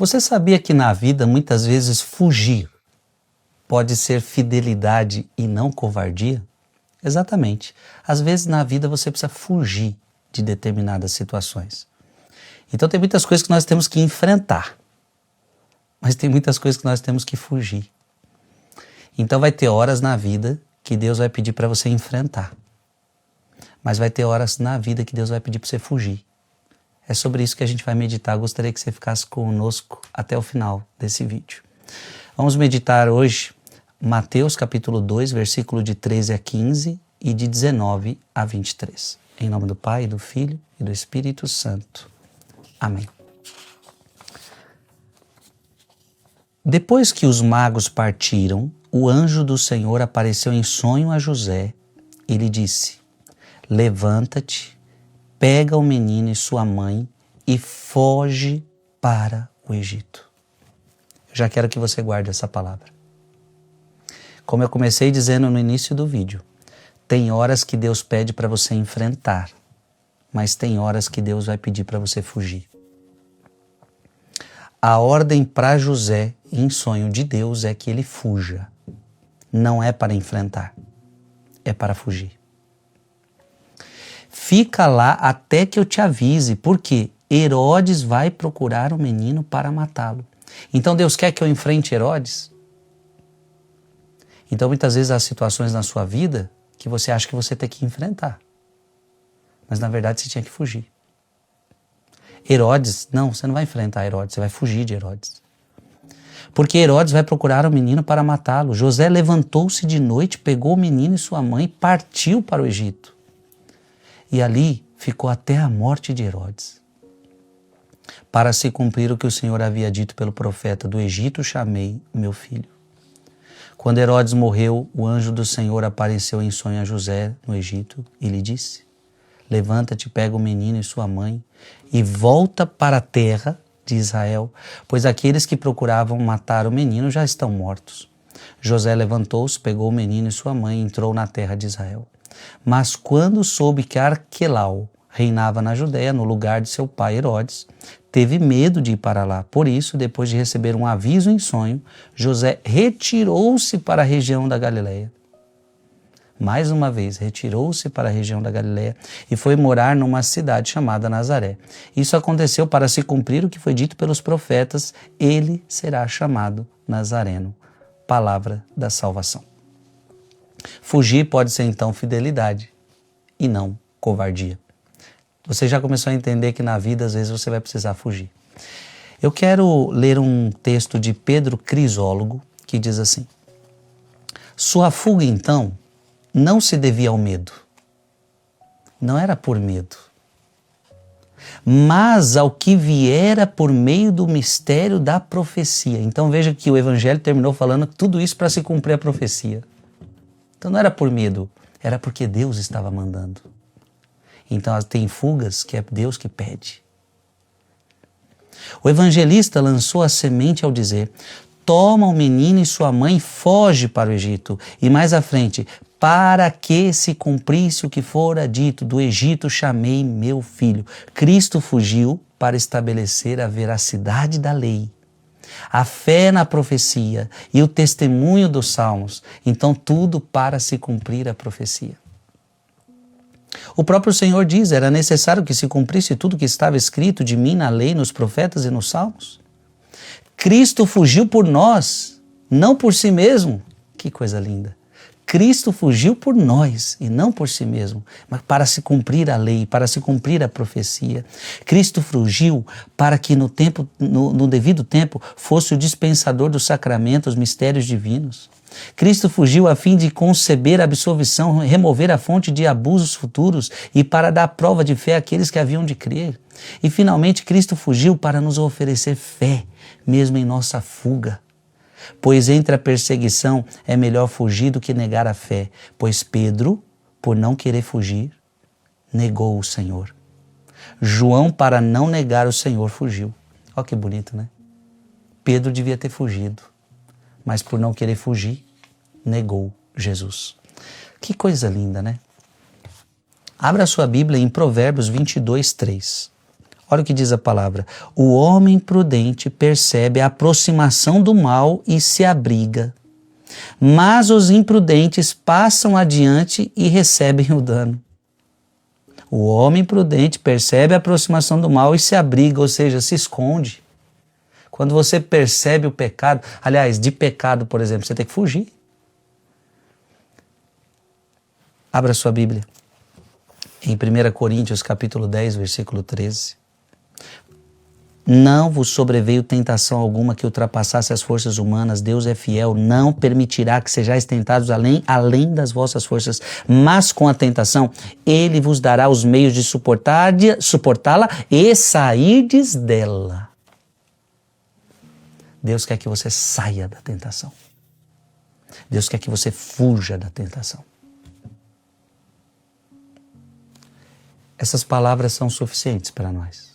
Você sabia que na vida, muitas vezes, fugir pode ser fidelidade e não covardia? Exatamente. Às vezes, na vida, você precisa fugir de determinadas situações. Então, tem muitas coisas que nós temos que enfrentar, mas tem muitas coisas que nós temos que fugir. Então, vai ter horas na vida que Deus vai pedir para você enfrentar, mas vai ter horas na vida que Deus vai pedir para você fugir. É sobre isso que a gente vai meditar. Gostaria que você ficasse conosco até o final desse vídeo. Vamos meditar hoje Mateus capítulo 2, versículo de 13 a 15 e de 19 a 23. Em nome do Pai, do Filho e do Espírito Santo. Amém. Depois que os magos partiram, o anjo do Senhor apareceu em sonho a José e lhe disse: levanta-te, pega o menino e sua mãe e foge para o Egito. Eu já quero que você guarde essa palavra. Como eu comecei dizendo no início do vídeo, tem horas que Deus pede para você enfrentar, mas tem horas que Deus vai pedir para você fugir. A ordem para José, em sonho de Deus, é que ele fuja. Não é para enfrentar, é para fugir. Fica lá até que eu te avise, porque Herodes vai procurar o menino para matá-lo. Então Deus quer que eu enfrente Herodes? Então muitas vezes há situações na sua vida que você acha que você tem que enfrentar, mas na verdade você tinha que fugir. Herodes, não, você não vai enfrentar Herodes, você vai fugir de Herodes. Porque Herodes vai procurar o menino para matá-lo. José levantou-se de noite, pegou o menino e sua mãe e partiu para o Egito. E ali ficou até a morte de Herodes. Para se cumprir o que o Senhor havia dito pelo profeta: do Egito chamei o meu filho. Quando Herodes morreu, o anjo do Senhor apareceu em sonho a José no Egito e lhe disse: levanta-te, pega o menino e sua mãe e volta para a terra de Israel, pois aqueles que procuravam matar o menino já estão mortos. José levantou-se, pegou o menino e sua mãe e entrou na terra de Israel. Mas quando soube que Arquelau reinava na Judéia, no lugar de seu pai Herodes, teve medo de ir para lá. Por isso, depois de receber um aviso em sonho, José retirou-se para a região da Galileia. Mais uma vez, retirou-se para a região da Galileia e foi morar numa cidade chamada Nazaré. Isso aconteceu para se cumprir o que foi dito pelos profetas: ele será chamado Nazareno. Palavra da salvação. Fugir pode ser então fidelidade e não covardia. Você já começou a entender que na vida às vezes você vai precisar fugir. Eu quero ler um texto de Pedro Crisólogo que diz assim: sua fuga então não se devia ao medo. Não era por medo, mas ao que viera por meio do mistério da profecia. Então veja que o Evangelho terminou falando tudo isso para se cumprir a profecia. Então não era por medo, era porque Deus estava mandando. Então tem fugas que é Deus que pede. O evangelista lançou a semente ao dizer: toma o menino e sua mãe e foge para o Egito. E mais à frente: para que se cumprisse o que fora dito, do Egito chamei meu filho. Cristo fugiu para estabelecer a veracidade da lei, a fé na profecia e o testemunho dos salmos. Então tudo para se cumprir a profecia. O próprio Senhor diz: era necessário que se cumprisse tudo que estava escrito de mim na lei, nos profetas e nos salmos. Cristo fugiu por nós, não por si mesmo. Que coisa linda! Cristo fugiu por nós e não por si mesmo, mas para se cumprir a lei, para se cumprir a profecia. Cristo fugiu para que no devido tempo fosse o dispensador dos sacramentos, mistérios divinos. Cristo fugiu a fim de conceber a absolvição, remover a fonte de abusos futuros e para dar prova de fé àqueles que haviam de crer. E finalmente Cristo fugiu para nos oferecer fé, mesmo em nossa fuga. Pois entre a perseguição é melhor fugir do que negar a fé, pois Pedro, por não querer fugir, negou o Senhor. João, para não negar o Senhor, fugiu. Olha que bonito, né? Pedro devia ter fugido, mas por não querer fugir, negou Jesus. Que coisa linda, né? Abra sua Bíblia em Provérbios 22, 3. Olha o que diz a palavra. O homem prudente percebe a aproximação do mal e se abriga. Mas os imprudentes passam adiante e recebem o dano. O homem prudente percebe a aproximação do mal e se abriga, ou seja, se esconde. Quando você percebe o pecado, aliás, de pecado, por exemplo, você tem que fugir. Abra sua Bíblia. Em 1 Coríntios, capítulo 10, versículo 13. Não vos sobreveio tentação alguma que ultrapassasse as forças humanas. Deus é fiel, não permitirá que sejais tentados além das vossas forças. Mas com a tentação, Ele vos dará os meios de suportá-la e sairdes dela. Deus quer que você saia da tentação. Deus quer que você fuja da tentação. Essas palavras são suficientes para nós.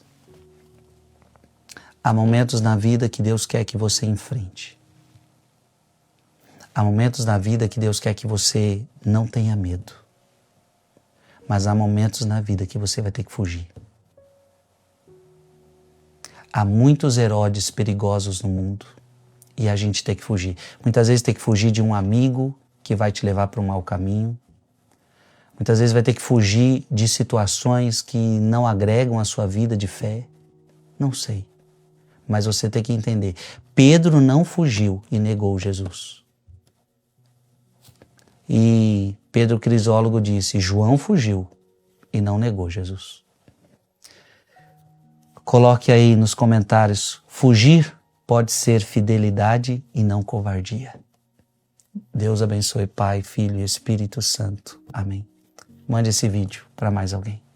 Há momentos na vida que Deus quer que você enfrente. Há momentos na vida que Deus quer que você não tenha medo. Mas há momentos na vida que você vai ter que fugir. Há muitos Herodes perigosos no mundo e a gente tem que fugir. Muitas vezes tem que fugir de um amigo que vai te levar para um mau caminho. Muitas vezes vai ter que fugir de situações que não agregam a sua vida de fé. Não sei. Mas você tem que entender. Pedro não fugiu e negou Jesus. E Pedro Crisólogo disse, João fugiu e não negou Jesus. Coloque aí nos comentários, fugir pode ser fidelidade e não covardia. Deus abençoe Pai, Filho e Espírito Santo. Amém. Mande esse vídeo para mais alguém.